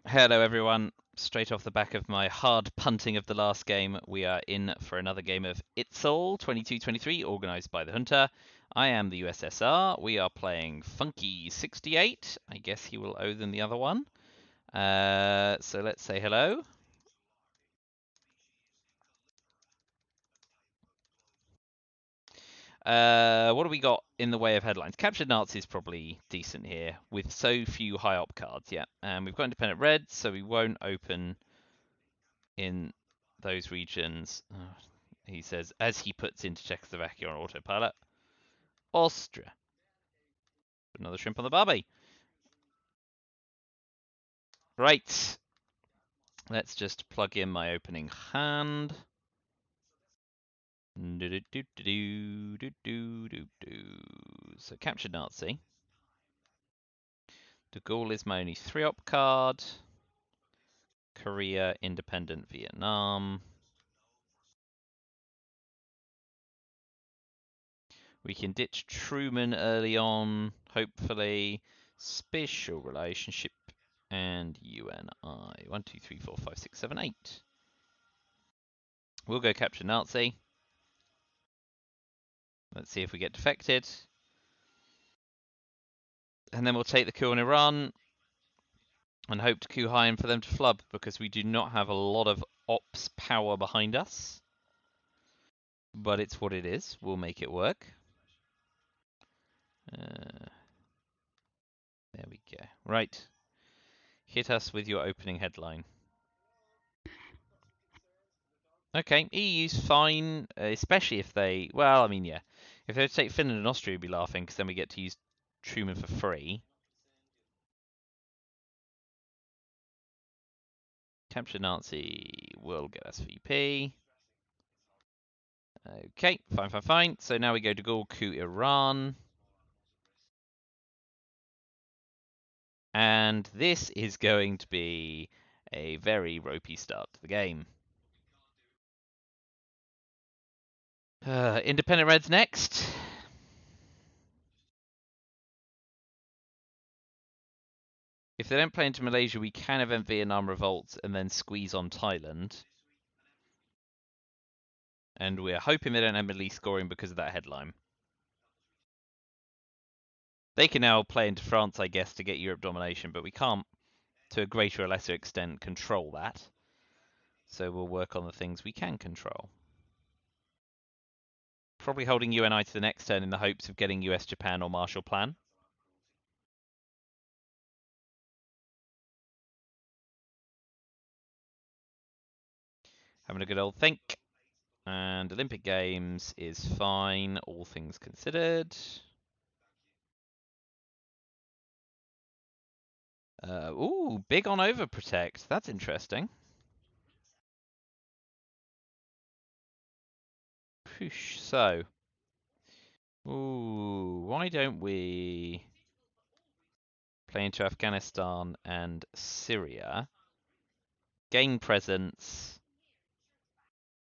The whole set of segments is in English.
Hello everyone. Straight off the back of my hard punting of the last game, we are in for another game of ITSL 22-23, organised by the Junta. I am the USSR. We are playing Funky 68. I guess he will owe them the other one. So let's say hello. What do we got in the way of headlines? Captured Nazi is probably decent here, with so few high op cards. Yeah, and we've got Independent Red, so we won't open in those regions. He says, as he puts into Czechoslovakia on autopilot. Austria. Another shrimp on the barbie. Right. Let's just plug in my opening hand. So captured Nazi. De Gaulle is my only 3-op card. Korea, independent Vietnam. We can ditch Truman early on, hopefully. Special relationship and UNI. 1, 2, 3, 4, 5, 6, 7, 8. We'll go capture Nazi. Let's see if we get defected. And then we'll take the coup in Iran and hope to coup high in for them to flub, because we do not have a lot of ops power behind us. But it's what it is. We'll make it work. There we go. Right. Hit us with your opening headline. Okay, EU's fine, especially if they, well, I mean, yeah. If they were to take Finland and Austria, we'd be laughing, because then we get to use Truman for free. Capture Nazi will get us VP. Okay, fine, fine, fine. So now we go to Gaulle coup Iran. And this is going to be a very ropey start to the game. Independent Reds next. If they don't play into Malaysia, we can event Vietnam revolts and then squeeze on Thailand. And we're hoping they don't have Middle East scoring because of that headline. They can now play into France, I guess, to get Europe domination, but we can't, to a greater or lesser extent, control that. So we'll work on the things we can control. Probably holding UNI to the next turn in the hopes of getting US-Japan or Marshall Plan. Having a good old think. And Olympic Games is fine, all things considered. Ooh, big on overprotect. That's interesting. Whoosh, so. Ooh, why don't we play into Afghanistan and Syria? Gain presence.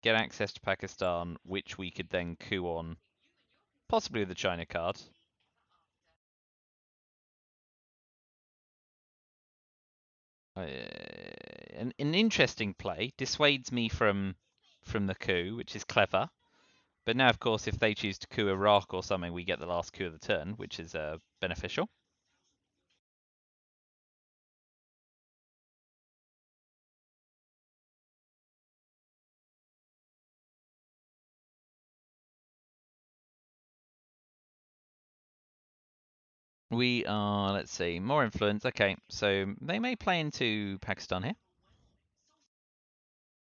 Get access to Pakistan, which we could then coup on. Possibly with the China card. An interesting play. Dissuades me from the coup, which is clever. But now, of course, if they choose to coup Iraq or something, we get the last coup of the turn, which is beneficial. We are, let's see, more influence. Okay, so they may play into Pakistan here.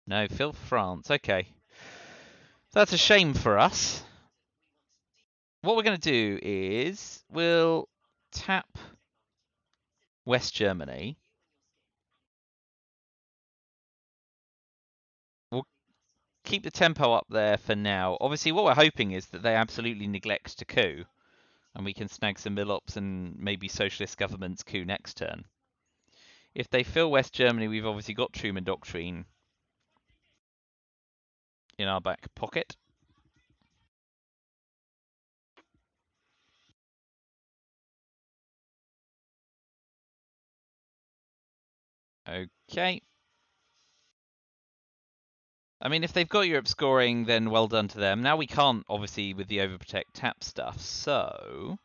No, Phil France. Okay. That's a shame for us. What we're going to do is we'll tap West Germany. We'll keep the tempo up there for now. Obviously, what we're hoping is that they absolutely neglect to coup, and we can snag some mill-ups and maybe socialist governments coup next turn. If they fill West Germany, we've obviously got Truman Doctrine in our back pocket. Okay. I mean, if they've got Europe scoring, then well done to them. Now we can't, obviously, with the overprotect tap stuff, so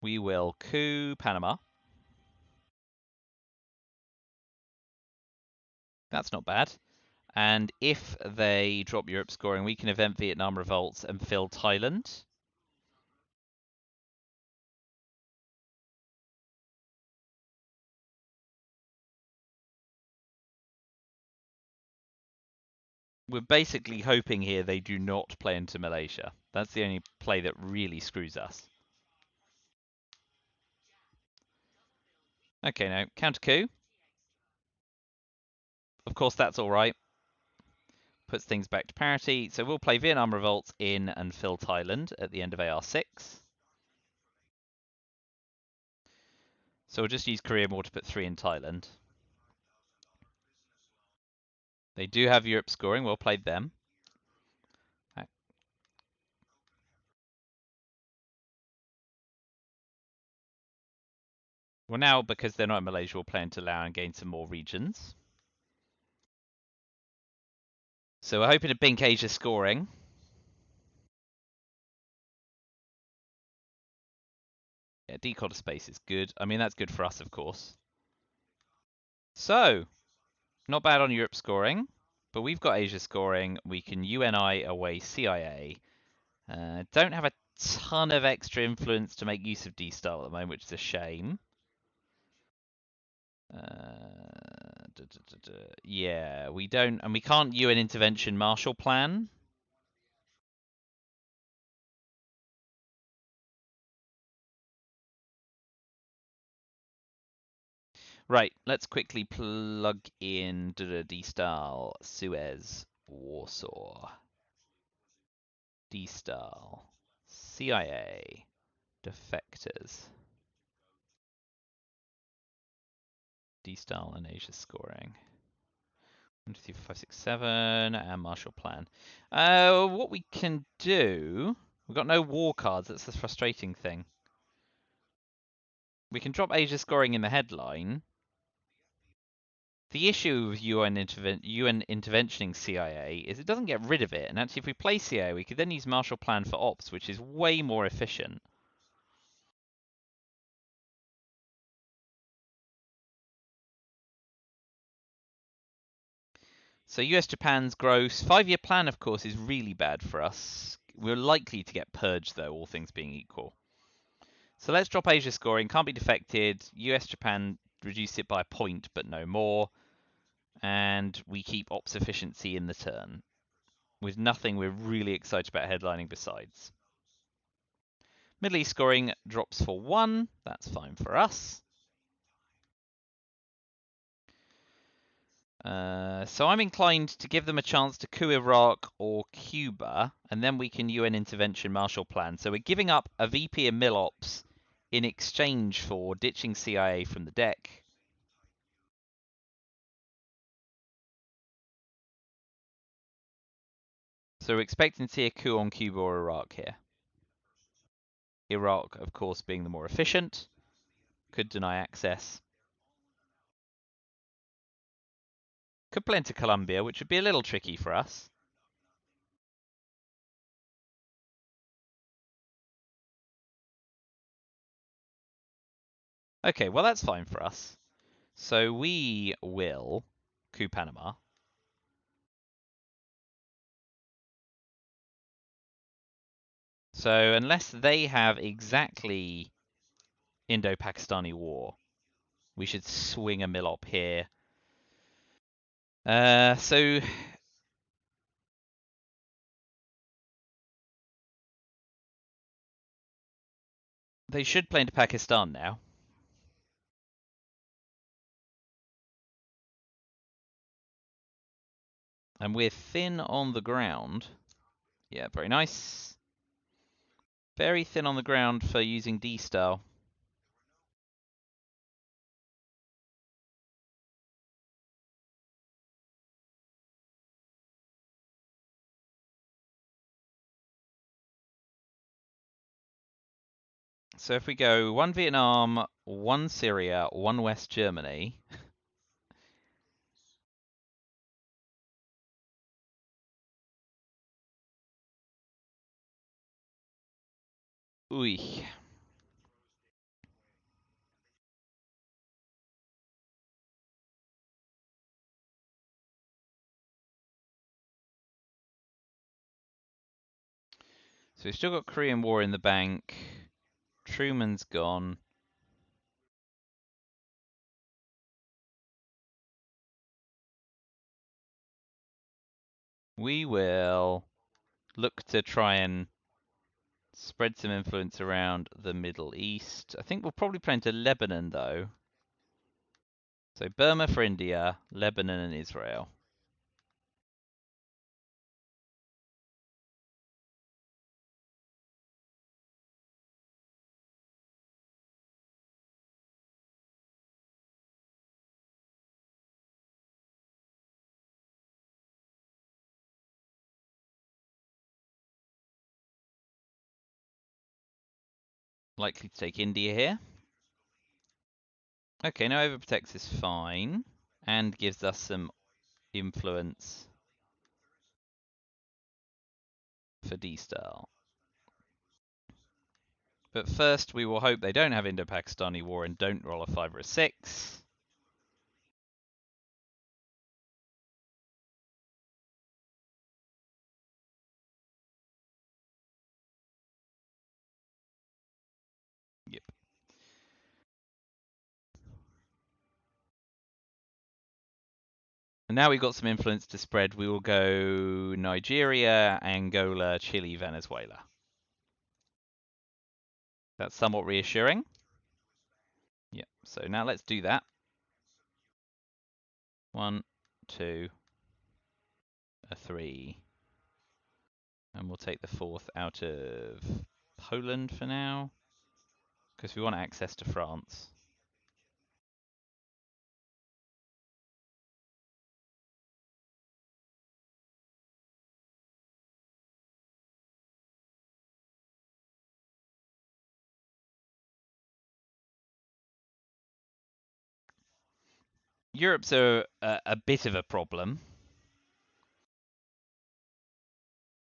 we will coup Panama. That's not bad. And if they drop Europe scoring, we can event Vietnam revolts and fill Thailand. We're basically hoping here they do not play into Malaysia. That's the only play that really screws us. Okay, now counter coup. Of course, that's all right. Puts things back to parity. So we'll play Vietnam revolts in and fill Thailand at the end of AR6. So we'll just use Korea more to put 3 in Thailand. They do have Europe scoring. We'll play them. Well, now, because they're not in Malaysia, we'll play into Laos and gain some more regions. So we're hoping to bink Asia scoring. Yeah, decoder space is good. I mean, that's good for us, of course. So, not bad on Europe scoring, but we've got Asia scoring. We can UNI away CIA. Don't have a ton of extra influence to make use of D-Style at the moment, which is a shame. Yeah, we don't, and we can't UN intervention Marshall Plan. Right, let's quickly plug in D-Style, Suez, Warsaw, D-Style, CIA, defectors, D-Style and Asia scoring. 1, 2, 3, 4, 5, 6, 7, and Marshall Plan. What we can do, we've got no war cards, that's the frustrating thing. We can drop Asia scoring in the headline. The issue with UN interventioning CIA is it doesn't get rid of it, and actually if we play CIA, we could then use Marshall Plan for ops, which is way more efficient. So US-Japan's gross 5-year plan, of course, is really bad for us. We're likely to get purged, though, all things being equal. So let's drop Asia scoring. Can't be defected. US-Japan reduce it by a point, but no more. And we keep ops efficiency in the turn. With nothing we're really excited about headlining besides. Middle East scoring drops for 1. That's fine for us. So I'm inclined to give them a chance to coup Iraq or Cuba, and then we can UN intervention Marshall Plan. So we're giving up a VP and Milops in exchange for ditching CIA from the deck. So we're expecting to see a coup on Cuba or Iraq here. Iraq, of course, being the more efficient, could deny access. Could play into Colombia, which would be a little tricky for us. Okay, well that's fine for us. So we will coup Panama. So unless they have exactly Indo-Pakistani war, we should swing a Millop here. So they should play into Pakistan now. And we're thin on the ground. Yeah, very nice. Very thin on the ground for using D-Style. So if we go 1 Vietnam, 1 Syria, 1 West Germany. Ooh. So we've still got Korean War in the bank. Truman's gone. We will look to try and spread some influence around the Middle East. I think we'll probably play into Lebanon, though. So Burma for India, Lebanon and Israel. Likely to take India here. Okay, now overprotects is fine. And gives us some influence for D-Style. But first, we will hope they don't have Indo-Pakistani war and don't roll a 5 or a 6. Yep. And now we've got some influence to spread. We will go Nigeria, Angola, Chile, Venezuela. That's somewhat reassuring. Yep. So now let's do that. 1, 2, a 3. And we'll take the 4th out of Poland for now, because we want access to France. Europe's a bit of a problem.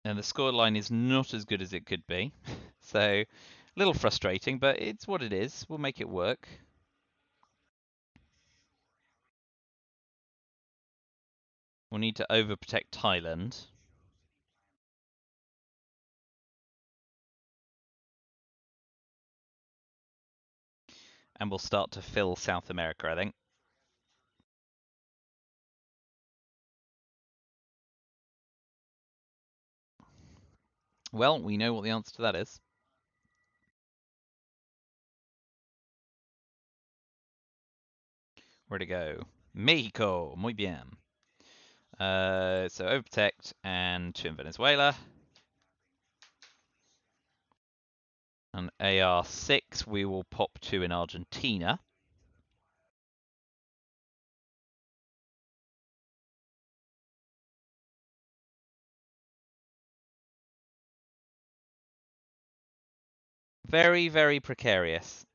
And the scoreline is not as good as it could be. So, a little frustrating, but it's what it is. We'll make it work. We'll need to overprotect Thailand. And we'll start to fill South America, I think. Well, we know what the answer to that is. Where to go? Mexico, muy bien. So overprotect and 2 in Venezuela. And AR6, we will pop 2 in Argentina. Very, very precarious.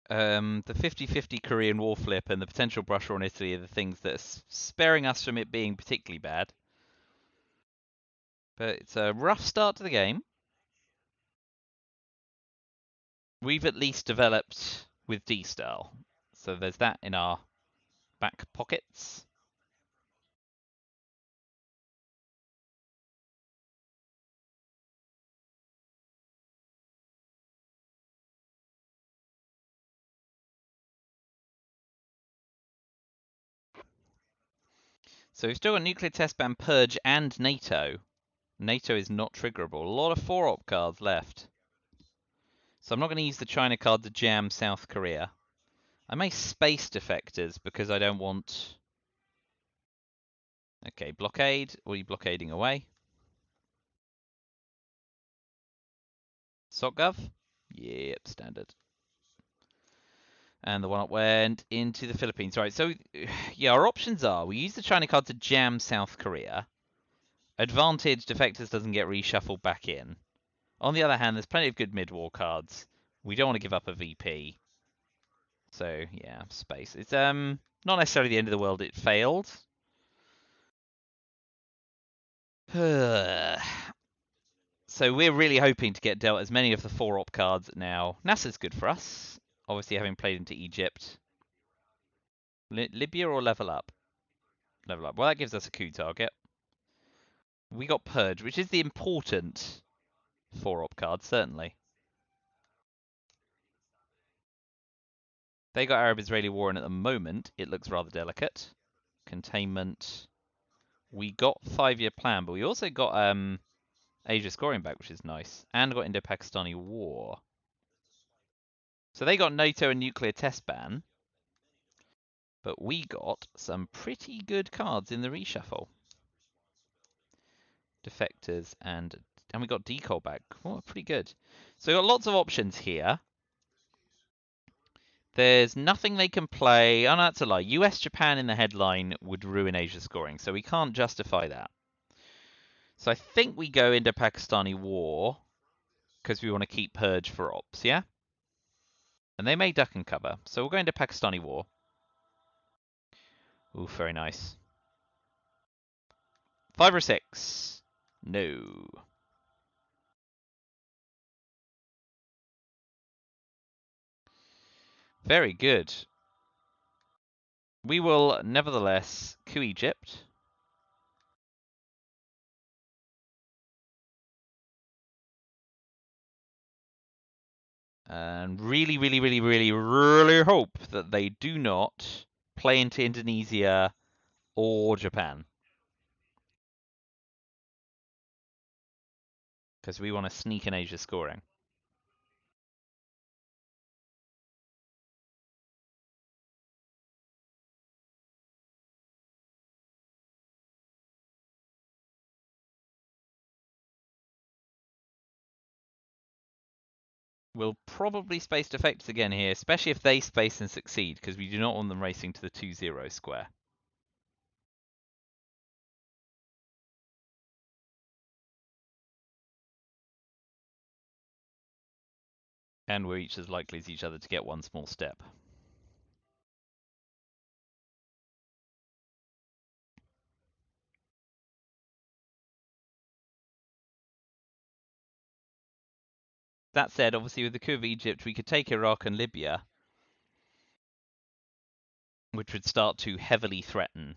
The 50-50 Korean War flip and the potential brush on Italy are the things that are sparing us from it being particularly bad. But it's a rough start to the game. We've at least developed with D-Style. So there's that in our back pockets. So we've still got Nuclear Test Ban, Purge, and NATO. NATO is not triggerable. A lot of 4-op cards left. So I'm not going to use the China card to jam South Korea. I may space defectors because I don't want... Okay, blockade. What are you blockading away? SOCGov? Yep, standard. And the one up went into the Philippines. Right, so yeah, our options are we use the China card to jam South Korea. Advantage defectors doesn't get reshuffled back in. On the other hand, there's plenty of good mid-war cards. We don't want to give up a VP. So, yeah, space. It's not necessarily the end of the world. It failed. So we're really hoping to get dealt as many of the 4-op cards now. NASA's good for us. Obviously, having played into Egypt. Libya or level up? Level up. Well, that gives us a coup target. We got Purge, which is the important 4-op card, certainly. They got Arab-Israeli war, and at the moment, it looks rather delicate. Containment. We got 5-year plan, but we also got Asia scoring back, which is nice. And got Indo-Pakistani war. So they got NATO and nuclear test ban. But we got some pretty good cards in the reshuffle. Defectors and we got Decol back. Oh, pretty good. So we've got lots of options here. There's nothing they can play. Oh, no, that's a lie. US Japan in the headline would ruin Asia scoring, so we can't justify that. So I think we go into Pakistani war because we want to keep Purge for ops, yeah? And they may duck and cover, so we'll go into Pakistani war. Ooh, very nice. 5 or 6? No. Very good. We will nevertheless coup Egypt. And really hope that they do not play into Indonesia or Japan. Because we want to sneak in Asia scoring. We'll probably space defectors again here, especially if they space and succeed, because we do not want them racing to the 2-0 square. And we're each as likely as each other to get one small step. That said, obviously with the coup of Egypt, we could take Iraq and Libya, which would start to heavily threaten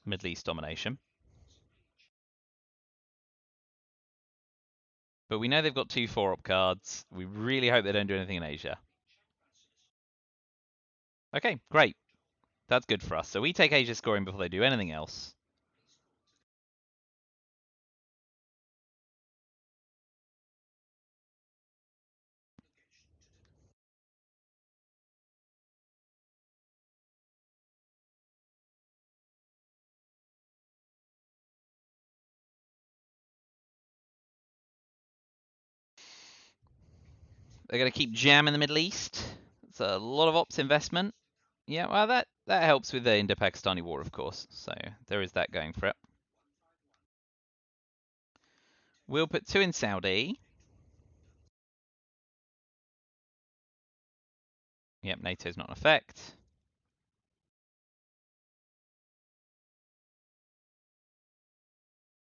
Middle East domination. But we know they've got 2 4-op cards. We really hope they don't do anything in Asia. Okay, great. That's good for us. So we take Asia scoring before they do anything else. They're going to keep jamming the Middle East. It's a lot of ops investment. Yeah, well, that helps with the Indo-Pakistani war, of course. So there is that going for it. We'll put 2 in Saudi. Yep, NATO's not in effect.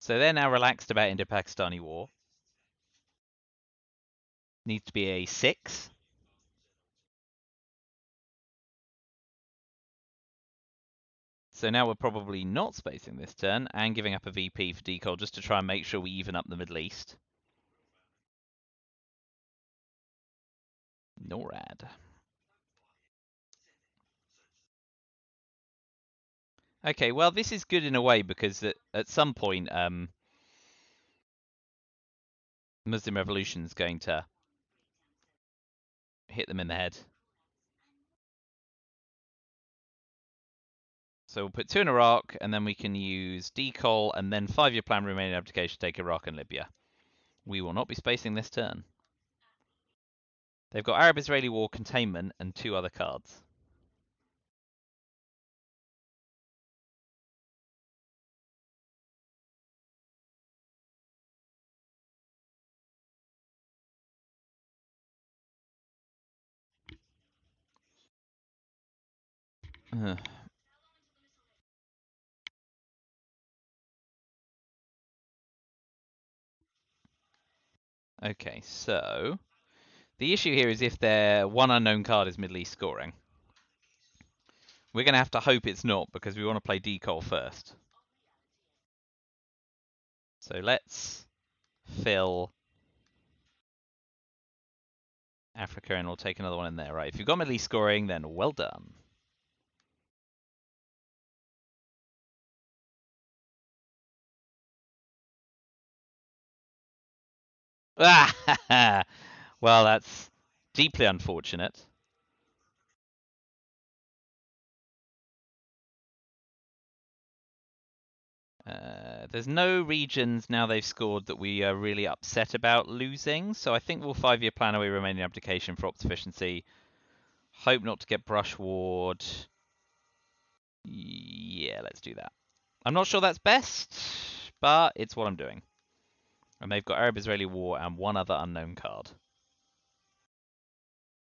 So they're now relaxed about Indo-Pakistani war. Needs to be a 6. So now we're probably not spacing this turn and giving up a VP for decol just to try and make sure we even up the Middle East. NORAD. Okay, well, this is good in a way because at some point, Muslim Revolution is going to hit them in the head. So we'll put 2 in Iraq, and then we can use decol, and then 5-year plan remaining abdication to take Iraq and Libya. We will not be spacing this turn. They've got Arab-Israeli war, containment, and 2 other cards. Okay, so the issue here is if their one unknown card is Middle East scoring. We're going to have to hope it's not because we want to play Decol first. So let's fill Africa and we'll take another one in there. Right, if you've got Middle East scoring, then well done. Ah, well, that's deeply unfortunate. There's no regions now they've scored that we are really upset about losing, so I think we'll 5-year plan away remaining abdication for ops efficiency. Hope not to get brush ward. Yeah, let's do that. I'm not sure that's best, but it's what I'm doing. And they've got Arab-Israeli war and one other unknown card.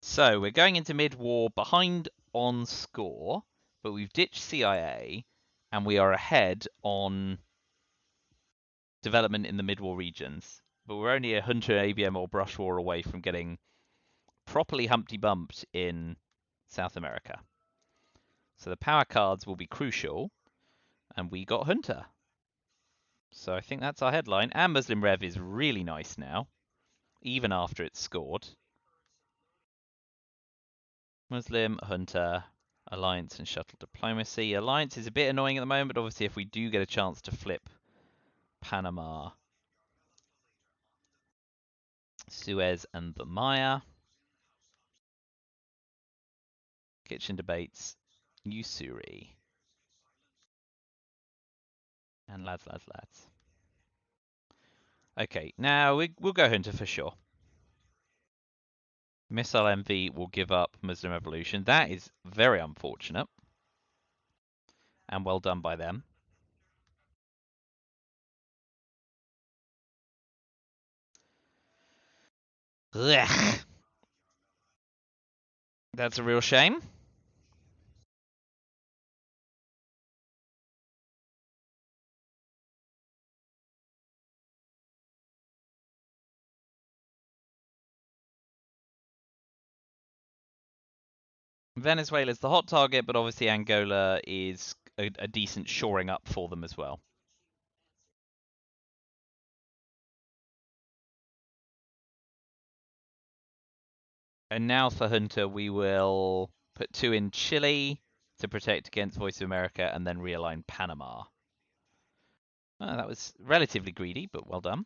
So we're going into mid-war behind on score, but we've ditched CIA, and we are ahead on development in the mid-war regions. But we're only a Hunter, ABM, or Brush War away from getting properly Humpty Bumped in South America. So the power cards will be crucial, and we got Hunter. So I think that's our headline. And Muslim Rev is really nice now, even after it's scored. Muslim, Hunter, Alliance, and Shuttle Diplomacy. Alliance is a bit annoying at the moment, but obviously if we do get a chance to flip Panama, Suez, and the Maya. Kitchen Debates, Usuri. And lads. Okay, now we'll go Hunter for sure. Missile MV will give up Muslim Revolution. That is very unfortunate. And well done by them. Ugh. That's a real shame. Venezuela's the hot target, but obviously Angola is a decent shoring up for them as well. And now for Hunter, we will put 2 in Chile to protect against Voice of America and then realign Panama. That was relatively greedy, but well done.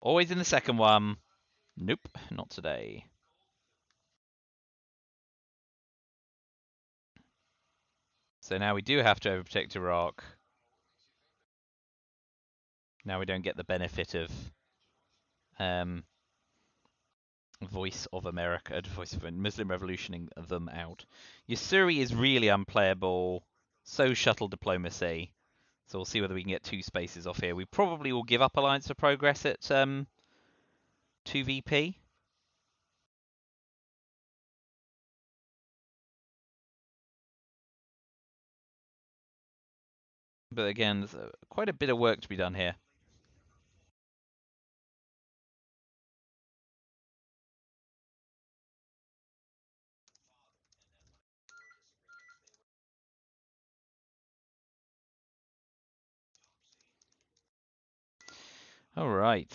Always in the second one. Nope, not today. So now we do have to overprotect Iraq. Now we don't get the benefit of Voice of America, Voice of Muslim Revolutioning them out. Yasuri is really unplayable. So Shuttle Diplomacy. So we'll see whether we can get 2 spaces off here. We probably will give up Alliance for Progress at 2 VP. But again, there's quite a bit of work to be done here. All right.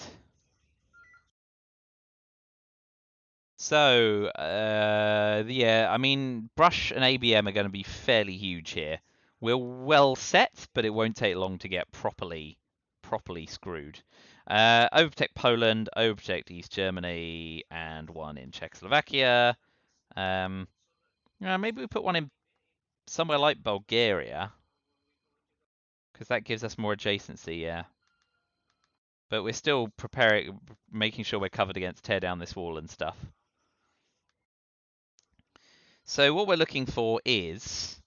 So, yeah, I mean, Brush and ABM are going to be fairly huge here. We're well set, but it won't take long to get properly screwed. Overprotect Poland, overprotect East Germany, and 1 in Czechoslovakia. Yeah, maybe we put 1 in somewhere like Bulgaria, because that gives us more adjacency, yeah. But we're still preparing, making sure we're covered against tear down this wall and stuff. So what we're looking for is,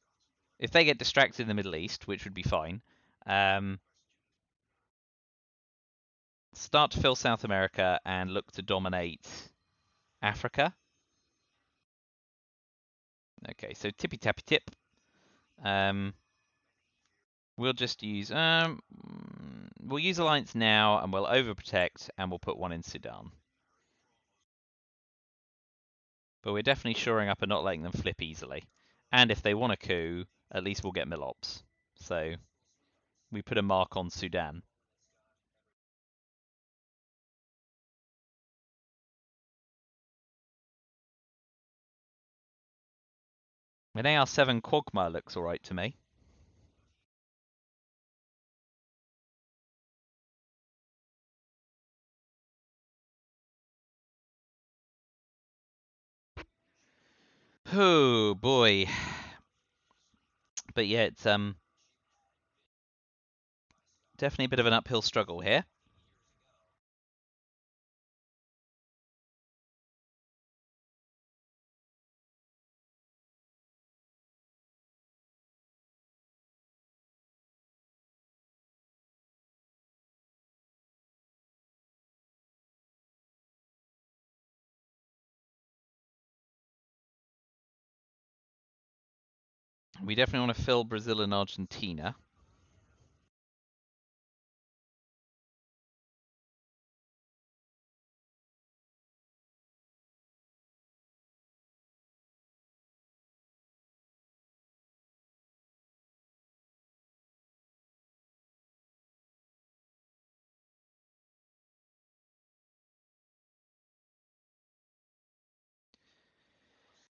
if they get distracted in the Middle East, which would be fine, start to fill South America and look to dominate Africa. Okay, so tippy tappy tip. We'll just use we'll use alliance now, and we'll overprotect, and we'll put one in Sudan. But we're definitely shoring up and not letting them flip easily. And if they want a coup, at least we'll get Milops. So we put a mark on Sudan. An AR7 Quagmire looks alright to me. Oh boy. But yeah, it's definitely a bit of an uphill struggle here. We definitely want to fill Brazil and Argentina.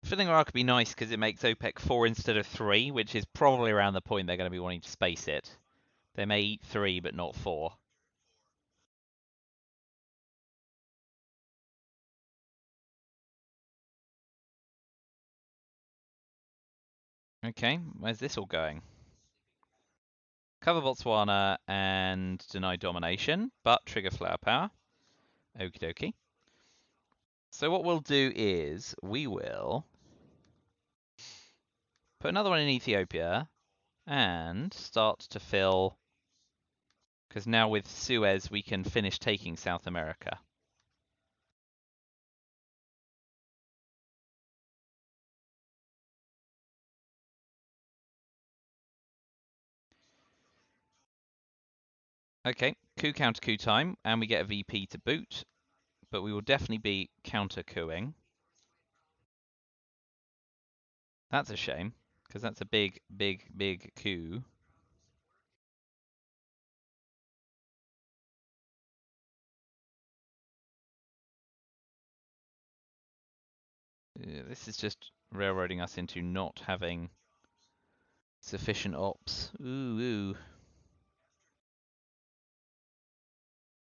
Filling Iraq would be nice because it makes OPEC 4 instead of 3, which is probably around the point they're going to be wanting to space it. They may eat 3, but not 4. Okay, where's this all going? Cover Botswana and deny domination, but trigger flower power. Okie dokie. So what we'll do is we will put another one in Ethiopia and start to fill, because now with Suez we can finish taking South America. Okay, coup counter coup time, and we get a VP to boot, but we will definitely be counter cooing. That's a shame, because that's a big, big, big coup. This is just railroading us into not having sufficient ops. Ooh, ooh.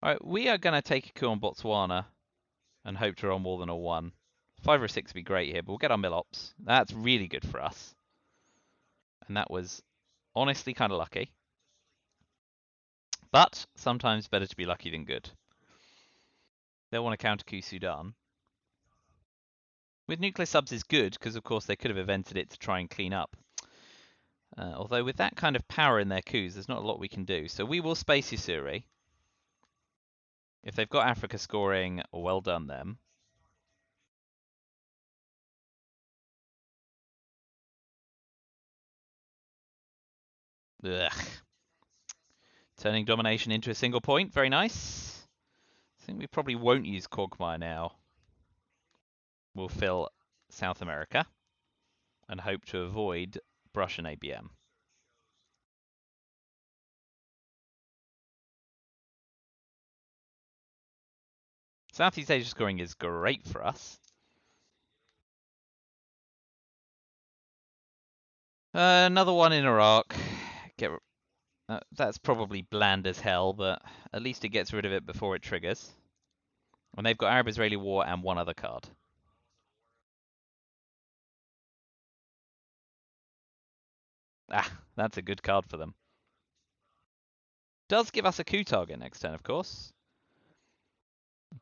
Alright, we are going to take a coup on Botswana and hope to roll more than a 1. 5 or 6 would be great here, but we'll get our mill ops. That's really good for us. And that was honestly kind of lucky. But sometimes better to be lucky than good. They'll want to counter coup Sudan. With nuclear subs is good, because of course they could have invented it to try and clean up. Although with that kind of power in their coups, there's not a lot we can do. So we will space Usuri. If they've got Africa scoring, well done them. Ugh. Turning domination into a single point, very nice. I think we probably won't use Quagmire now. We'll fill South America and hope to avoid Brush and ABM. Southeast Asia scoring is great for us. Another one in Iraq. That's probably bland as hell, but at least it gets rid of it before it triggers. And they've got Arab-Israeli War and one other card. Ah, that's a good card for them. Does give us a coup target next turn, of course.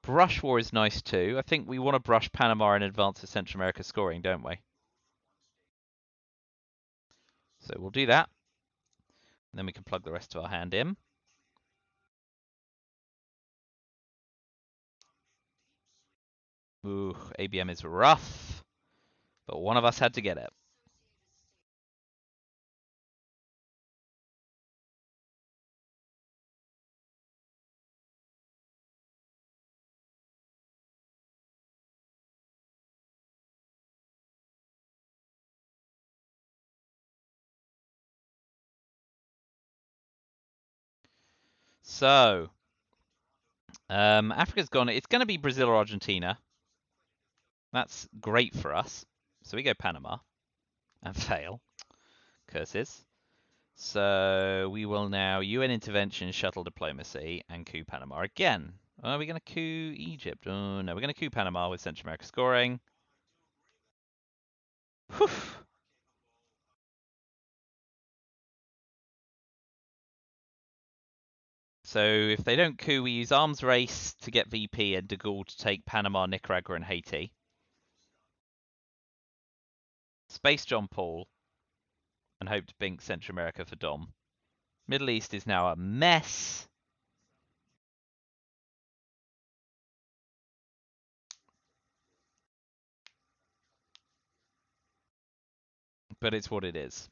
Brush War is nice too. I think we want to brush Panama in advance of Central America scoring, don't we? So we'll do that. And then we can plug the rest of our hand in. Ooh, ABM is rough, but one of us had to get it. So, Africa's gone. It's going to be Brazil or Argentina. That's great for us. So we go Panama and fail. Curses. So we will now UN intervention, shuttle diplomacy, and coup Panama again. Are we going to coup Egypt? Oh no, we're going to coup Panama with Central America scoring. Whew. So if they don't coup, we use arms race to get VP and De Gaulle to take Panama, Nicaragua, and Haiti. Space John Paul and hope to bink Central America for Dom. Middle East is now a mess. But it's what it is.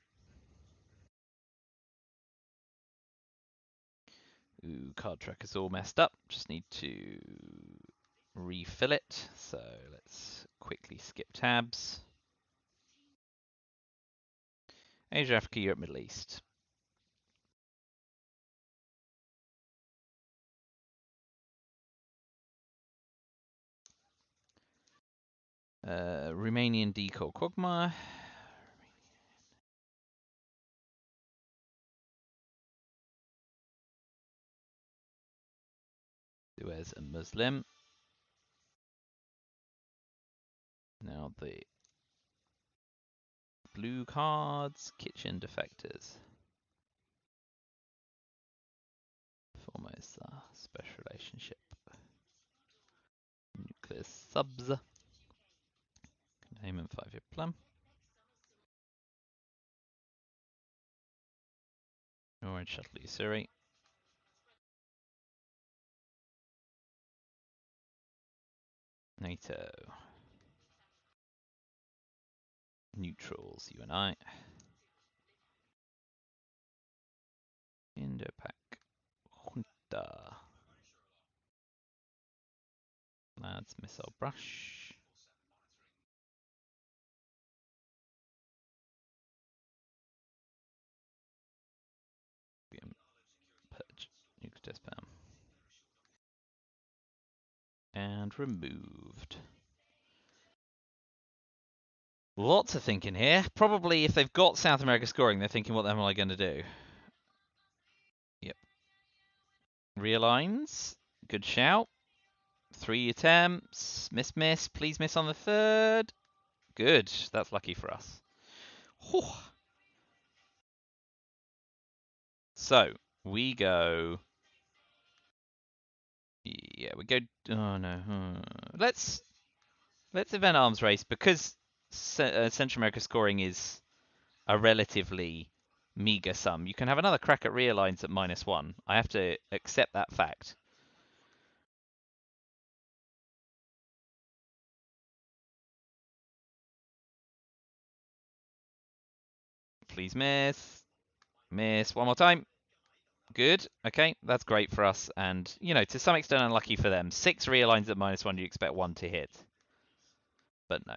Ooh, card track is all messed up. Just need to refill it. So let's quickly skip tabs. Asia, Africa, Europe, Middle East. Romanian Decor Quagmire. Suez and Muslim. Now the blue cards, kitchen defectors. Foremost, special relationship. Nuclear subs. Containment 5-year plan. Orange shuttle Usuri. NATO. Neutrals, you and I. Indo-Pac. Junta. Lads, missile brush. Purge. Nuke test spam. And removed. Lots of thinking here. Probably if they've got South America scoring, they're thinking, what the hell am I going to do? Yep. Realigns. Good shout. 3 attempts. Miss, miss. Please miss on the third. Good. That's lucky for us. Whew. So, we go... Yeah, we go... Oh, no. Let's event arms race because Central America scoring is a relatively meager sum. You can have another crack at realigns at -1. I have to accept that fact. Please miss. Miss one more time. Good. Okay, that's great for us. And, you know, to some extent unlucky for them. 6 realigns at -1, you expect 1 to hit. But no.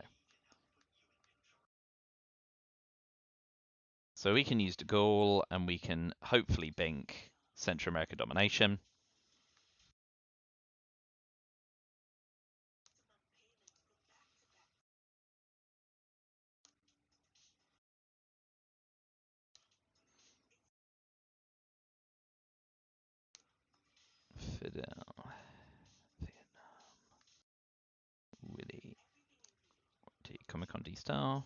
So we can use De Gaulle, and we can hopefully bink Central America domination. Fidel. Vietnam. Willie. Comic Con D-Star.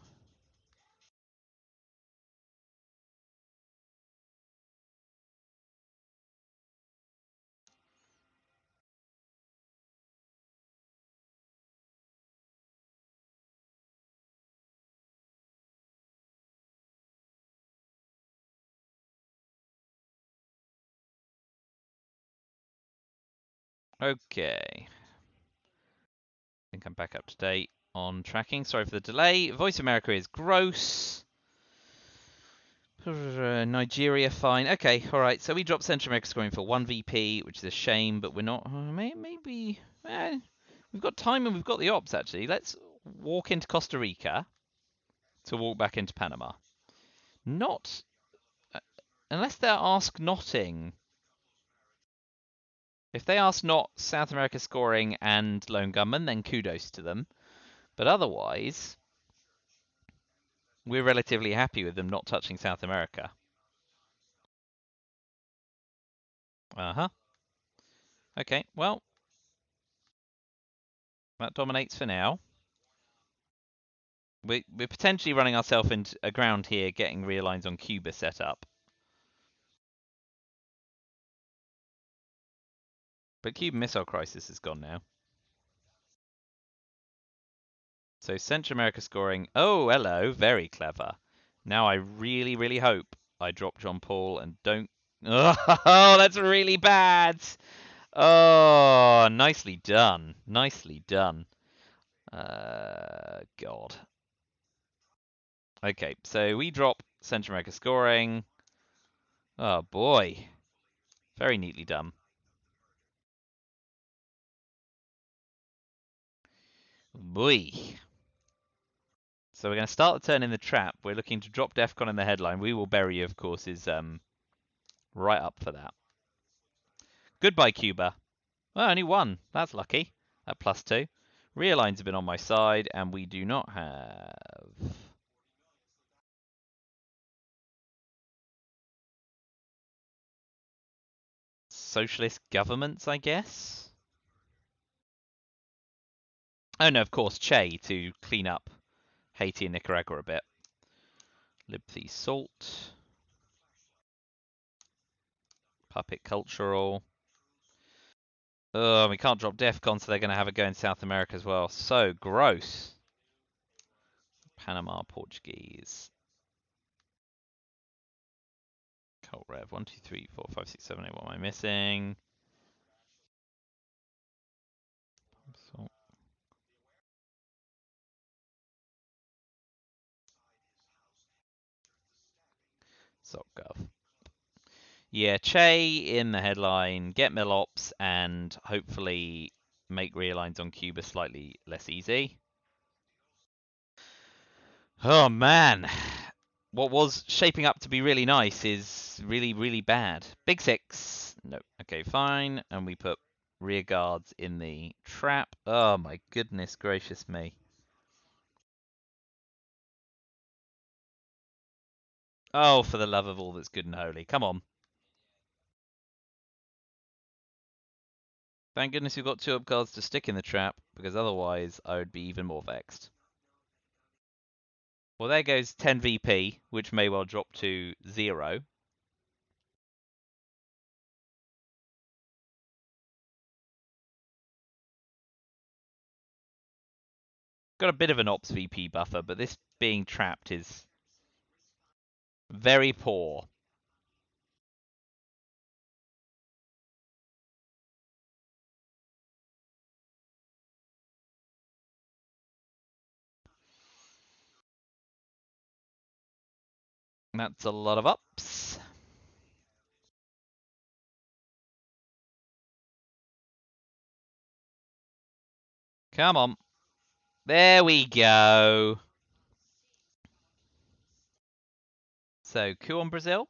Okay. I think I'm back up to date on tracking. Sorry for the delay. Voice America is gross. Nigeria, fine. Okay, all right. So we dropped Central America scoring for 1 VP, which is a shame, but we're not. Maybe we've got time and we've got the ops actually. Let's walk into Costa Rica to walk back into Panama. Not unless they're ask notting. If they ask not South America scoring and lone gunman, then kudos to them. But otherwise, we're relatively happy with them not touching South America. Uh-huh. Okay, well, that dominates for now. We're potentially running ourselves into a ground here, getting realigns on Cuba set up. But Cuban Missile Crisis is gone now. So Central America scoring. Oh, hello. Very clever. Now I really, really hope I drop John Paul and don't... Oh, that's really bad. Oh, nicely done. Nicely done. God. Okay, so we drop Central America scoring. Oh, boy. Very neatly done. Boy. So we're going to start the turn in the trap. We're looking to drop DEFCON in the headline. We will bury you, of course, is right up for that. Goodbye, Cuba. Well, only one. That's lucky. At +2. Realigns have been on my side, and we do not have... socialist governments, I guess? Oh, no, of course, Che to clean up Haiti and Nicaragua a bit. Libthy Salt. Puppet Cultural. Oh, we can't drop DEFCON, so they're going to have a go in South America as well. So gross. Panama, Portuguese. Cult Rev. 1, 2, 3, 4, 5, 6, 7, 8. What am I missing? SocGov. Yeah, Che in the headline, get Millops, and hopefully make realigns on Cuba slightly less easy. Oh man, what was shaping up to be really nice is really, really bad. Big six. No. Okay, fine. And we put rear guards in the trap. Oh my goodness gracious me. Oh, for the love of all that's good and holy. Come on. Thank goodness we've got 2 up guards to stick in the trap, because otherwise I would be even more vexed. Well, there goes 10 VP, which may well drop to 0. Got a bit of an ops VP buffer, but this being trapped is very poor. That's a lot of ups. Come on. There we go. So, coup on Brazil.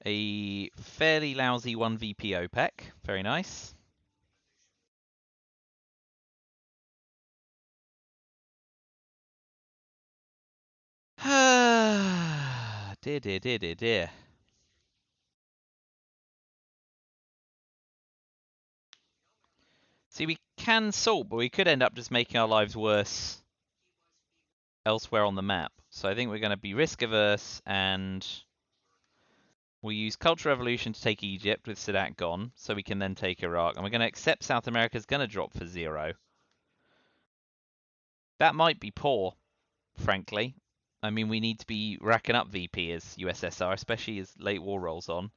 A fairly lousy 1 VP OPEC. Very nice. Dear. See, we can salt, but we could end up just making our lives worse elsewhere on the map. So I think we're going to be risk averse, and we'll use Cultural Revolution to take Egypt with Sadat gone, so we can then take Iraq. And we're going to accept South America's going to drop for 0. That might be poor, frankly. I mean, we need to be racking up VP as USSR, especially as late war rolls on.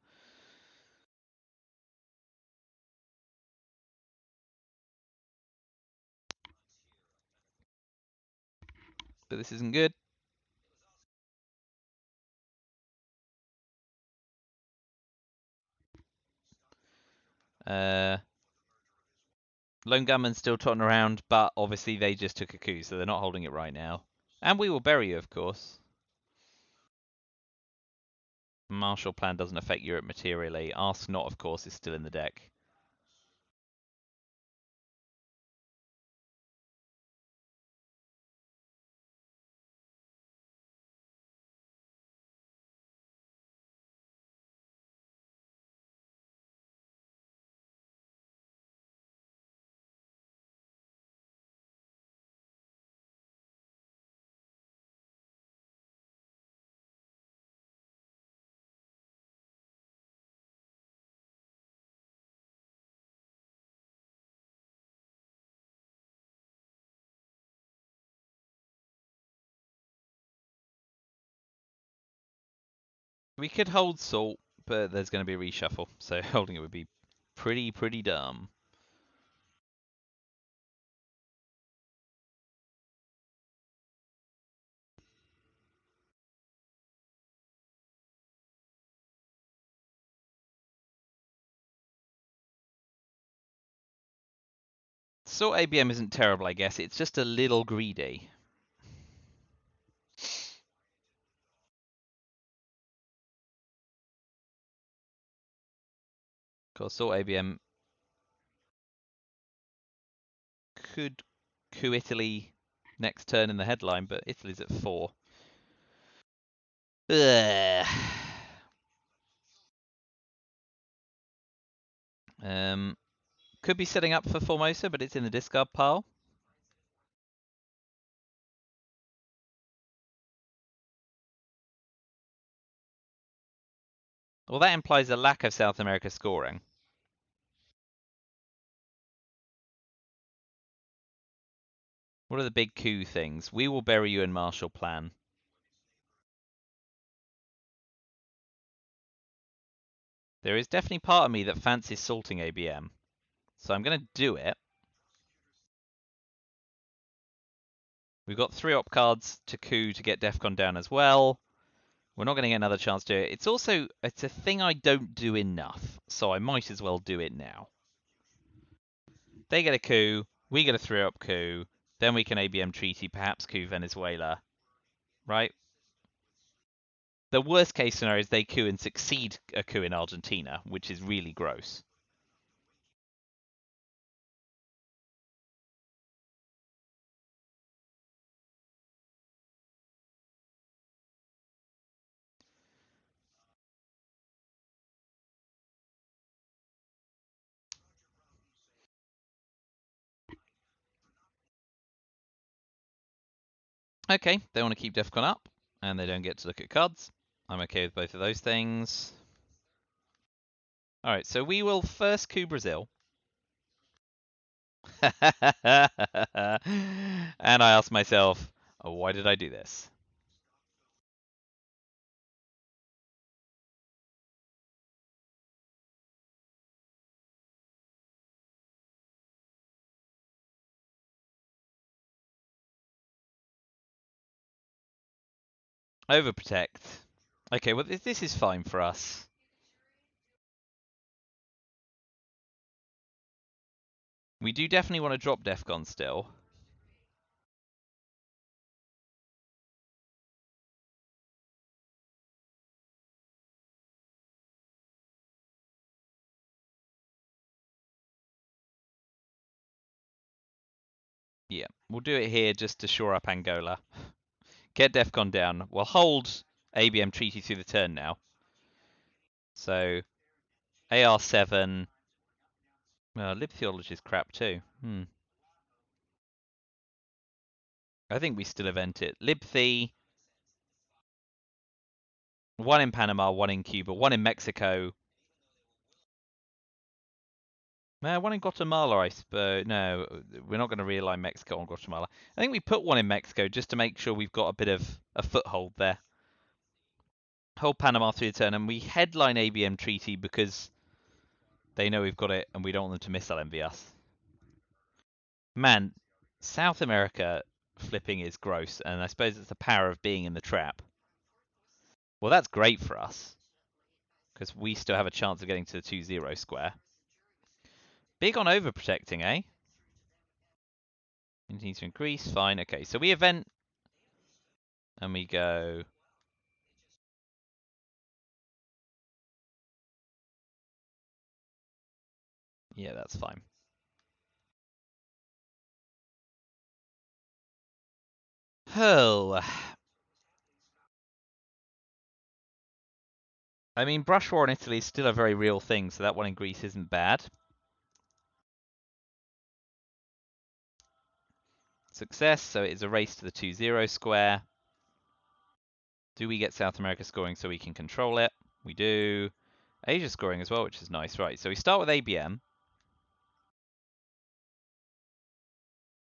But this isn't good. Lone Gunman's still trotting around, but obviously they just took a coup, so they're not holding it right now. And we will bury you, of course. Marshall Plan doesn't affect Europe materially. Ask Not, of course, is still in the deck. We could hold Salt, but there's going to be a reshuffle, so holding it would be pretty dumb. Salt ABM isn't terrible, I guess. It's just a little greedy. Of course, Salt ABM could coup Italy next turn in the headline, but Italy's at 4. Ugh. Could be setting up for Formosa, but it's in the discard pile. Well, that implies a lack of South America scoring. What are the big coup things? We will bury you in Marshall Plan. There is definitely part of me that fancies salting ABM. So I'm going to do it. We've got 3 op cards to coup to get Defcon down as well. We're not going to get another chance to do it. It's a thing I don't do enough, so I might as well do it now. They get a coup, we get a 3 op coup, then we can ABM treaty, perhaps coup Venezuela, right? The worst case scenario is they coup and succeed a coup in Argentina, which is really gross. Okay, they want to keep Defcon up, and they don't get to look at cards. I'm okay with both of those things. Alright, so we will first coup Brazil. And I asked myself, oh, why did I do this? Overprotect. Okay, well, this is fine for us. We do definitely want to drop Defcon still. Yeah, we'll do it here just to shore up Angola. Get Defcon down. We'll hold ABM treaty through the turn now. So, AR7. Lib Theology is crap too. I think we still event it. Libthe, 1 in Panama, 1 in Cuba, 1 in Mexico. One in Guatemala, I suppose. No, we're not going to realign Mexico on Guatemala. I think we put one in Mexico just to make sure we've got a bit of a foothold there. Hold Panama through the turn, and we headline ABM treaty because they know we've got it, and we don't want them to missile envy us. Man, South America flipping is gross, and I suppose it's the power of being in the trap. Well, that's great for us, because we still have a chance of getting to the 2-0 square. Big on overprotecting, eh? Needs to increase, fine, okay. So we event, and we go... Yeah, that's fine. Oh. I mean, brush war in Italy is still a very real thing, so that one in Greece isn't bad. Success, so it is a race to the 2-0 square. Do we get South America scoring so we can control it? We do. Asia scoring as well, which is nice. Right, so we start with ABM.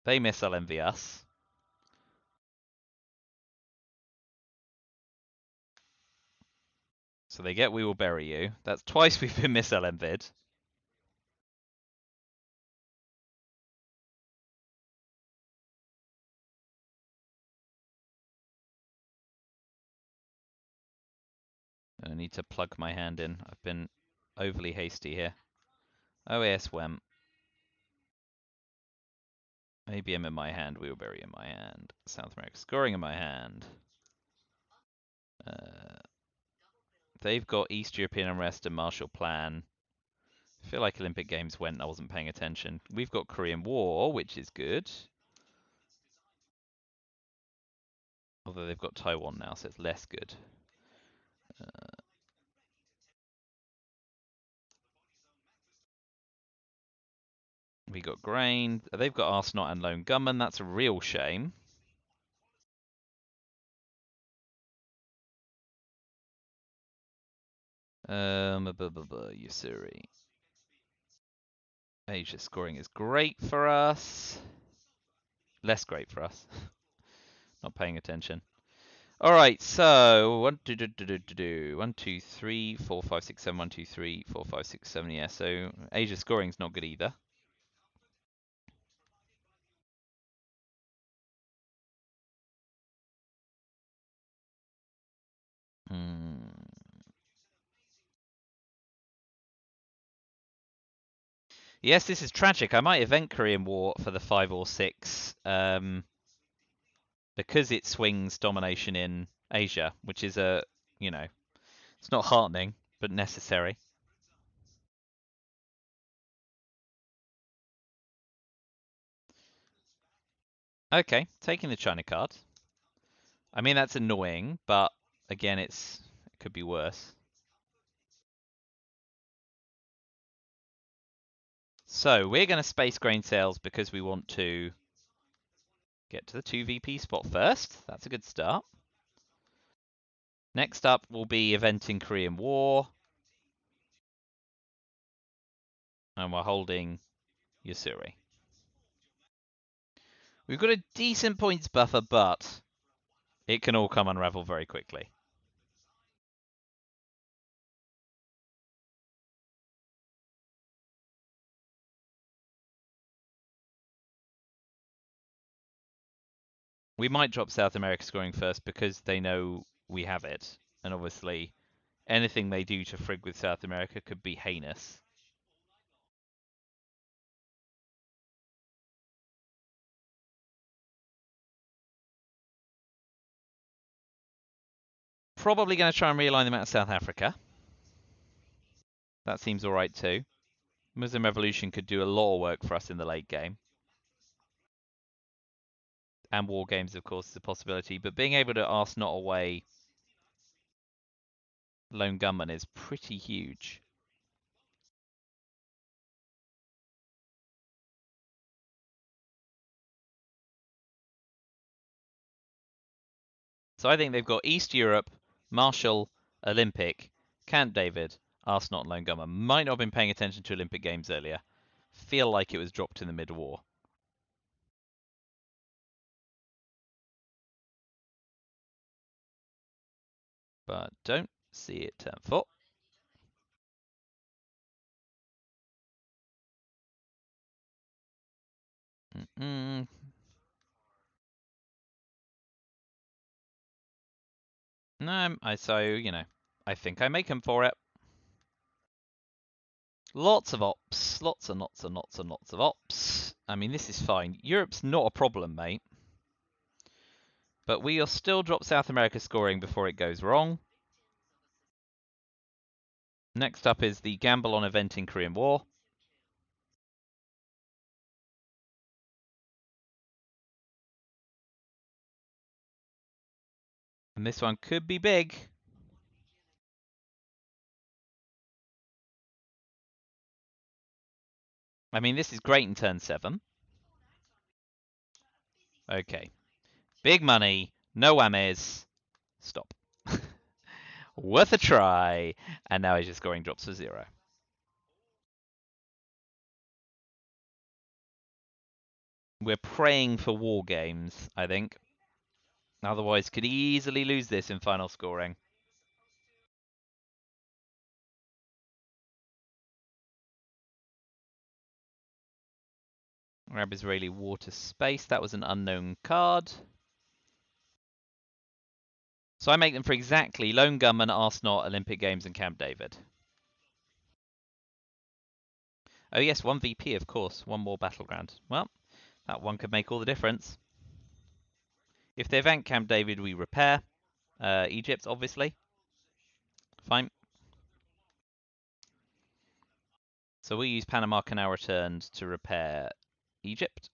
They missile envy us. So they get we will bury you. That's twice we've been missile envied. I need to plug my hand in. I've been overly hasty here. OAS WEM. ABM in my hand, we will bury in my hand. South America scoring in my hand. They've got East European unrest and Marshall Plan. I feel like Olympic Games went, I wasn't paying attention. We've got Korean War, which is good. Although they've got Taiwan now, so it's less good. We got grain. They've got Arsenal and Lone Gunman. That's a real shame. Yusuri. Asia scoring is great for us. Less great for us. Not paying attention. All right, so 1, 2, 3, 4, 5, 6, 7. 1, 2, 3, 4, 5, 6, 7. Yeah, so Asia scoring's not good either. Yes, this is tragic. I might event Korean War for the 5 or 6 because it swings domination in Asia, which is it's not heartening, but necessary. Okay, taking the China card. I mean, that's annoying, but again, it could be worse. So we're going to space grain sales because we want to get to the 2 VP spot first. That's a good start. Next up will be eventing Korean War. And we're holding Yusuri. We've got a decent points buffer, but it can all come unravel very quickly. We might drop South America scoring first because they know we have it. And obviously, anything they do to frig with South America could be heinous. Probably going to try and realign them out of South Africa. That seems alright too. Muslim Revolution could do a lot of work for us in the late game. And war games, of course, is a possibility. But being able to ask not away Lone Gunman is pretty huge. So I think they've got East Europe, Marshall, Olympic, Camp David, Arsenal, and Lone Gunman. Might not have been paying attention to Olympic Games earlier. feel like it was dropped in the mid-war. But don't see it turn 4. Mm-mm. No, I think I make him for it. Lots of ops. Lots and lots and lots and lots of ops. I mean, this is fine. Europe's not a problem, mate. But we'll still drop South America scoring before it goes wrong. Next up is the gamble on event in Korean War. And this one could be big. I mean, this is great in turn 7. Okay. Big money. No whammies. Stop. Worth a try. And now he's just scoring drops for 0. We're praying for war games, I think. Otherwise, could easily lose this in final scoring. Arab Israeli water space. That was an unknown card. So I make them for exactly Lone Gunman, Arsenal, Olympic Games, and Camp David. Oh yes, 1 VP, of course. 1 more battleground. Well, that one could make all the difference. If they event Camp David, we repair. Egypt, obviously. Fine. So we use Panama Canal returned to repair Egypt.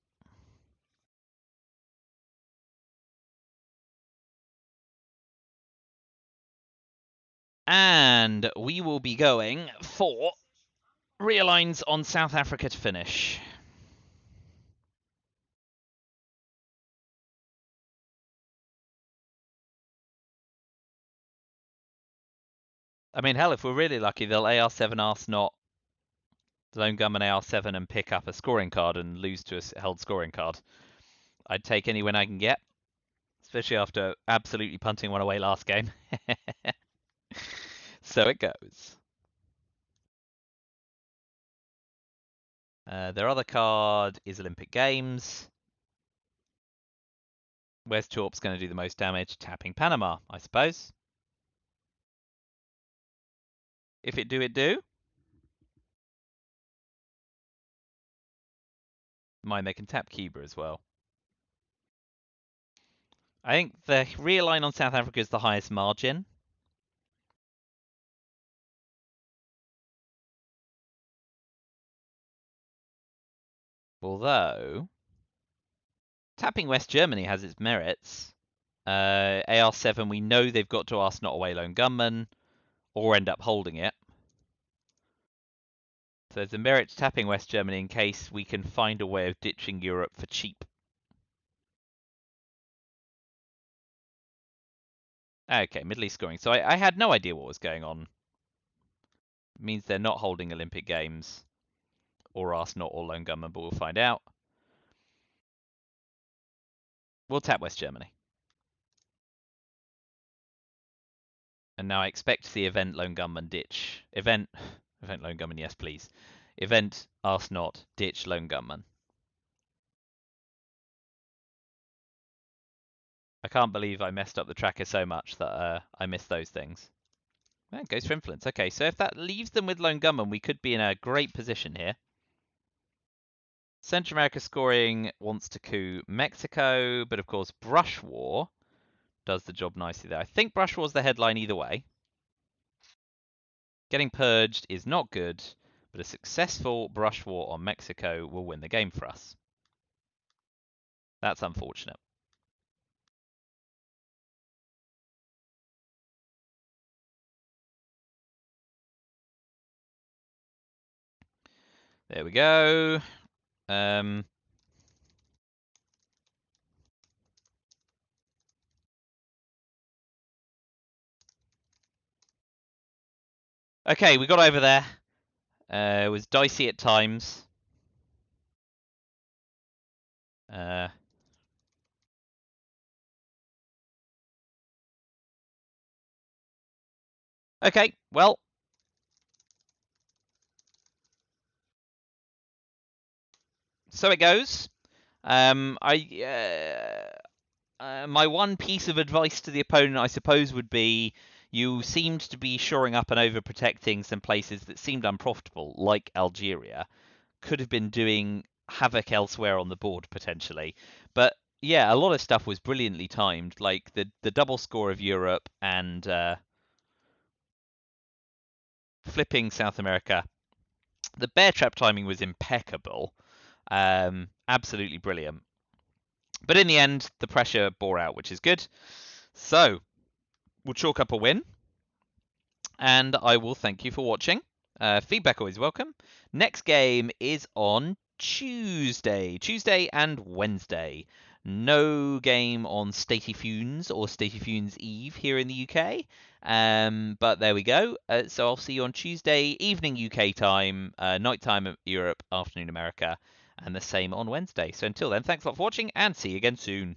And we will be going for realigns on South Africa to finish. I mean, hell, if we're really lucky, they'll AR7 Arsenal, Lone Gunman AR7 and pick up a scoring card and lose to a held scoring card. I'd take any win I can get, especially after absolutely punting one away last game. So it goes. Their other card is Olympic Games. Where's Torp's going to do the most damage? Tapping Panama, I suppose. If it do, it do. Mind they can tap Cuba as well. I think the realign on South Africa is the highest margin. Although, tapping West Germany has its merits. AR7, we know they've got to ask not away Lone Gunman, or end up holding it. So there's a merit to tapping West Germany in case we can find a way of ditching Europe for cheap. Okay, Middle East scoring. So I had no idea what was going on. It means they're not holding Olympic Games, or Arsenal or Lone Gunman, but we'll find out. We'll tap West Germany. And now I expect to see event Lone Gunman ditch. Event Lone Gunman, yes please. Event Arsenal ditch Lone Gunman. I can't believe I messed up the tracker so much that I missed those things. Well, goes for influence. Okay, so if that leaves them with Lone Gunman, we could be in a great position here. Central America scoring wants to coup Mexico, but of course Brush War does the job nicely there. I think Brush War's the headline either way. Getting purged is not good, but a successful Brush War on Mexico will win the game for us. That's unfortunate. There we go. Okay, we got over there. It was dicey at times. Okay, well, so it goes. My one piece of advice to the opponent, I suppose, would be you seemed to be shoring up and overprotecting some places that seemed unprofitable, like Algeria. Could have been doing havoc elsewhere on the board potentially. But yeah, a lot of stuff was brilliantly timed, like the double score of Europe and flipping South America. The bear trap timing was impeccable, absolutely brilliant. But in the end, the pressure bore out, which is good. So we'll chalk up a win, and I will thank you for watching. Feedback always welcome. Next game is on Tuesday and Wednesday. No game on Statey Funes or Statey Funes Eve here in the UK. But there we go. So I'll see you on Tuesday, evening UK time, night time Europe, afternoon America, and the same on Wednesday. So until then, thanks a lot for watching, and see you again soon.